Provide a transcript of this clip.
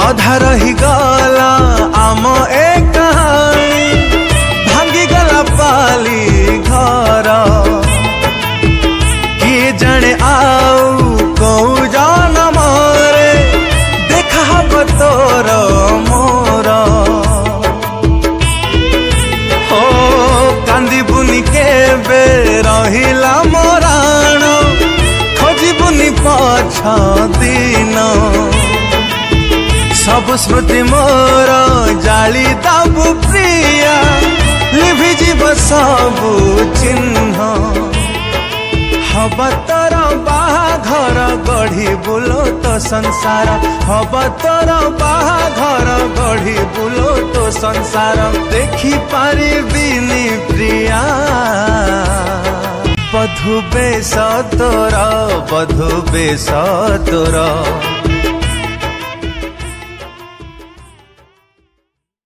अधा रही गला आम ए कहानी भांगी गला पाली घर किए जाने आउ कौ जनम रे देखा हब तोर मोर हो कांदी बुनी के बे रहिला मोराण खोजी बुनी पछ दिन सब स्मृति मोर जाली दाबु प्रिया लिभि जीव सबु चिन्ह हब तोर बाहाघर गढ़ी बुलो तो संसार हब तोर बाहाघर गढ़ी बुलो तो संसार देखी पारिबिनी प्रिया बधु बेश तोर बधु बेश तोर।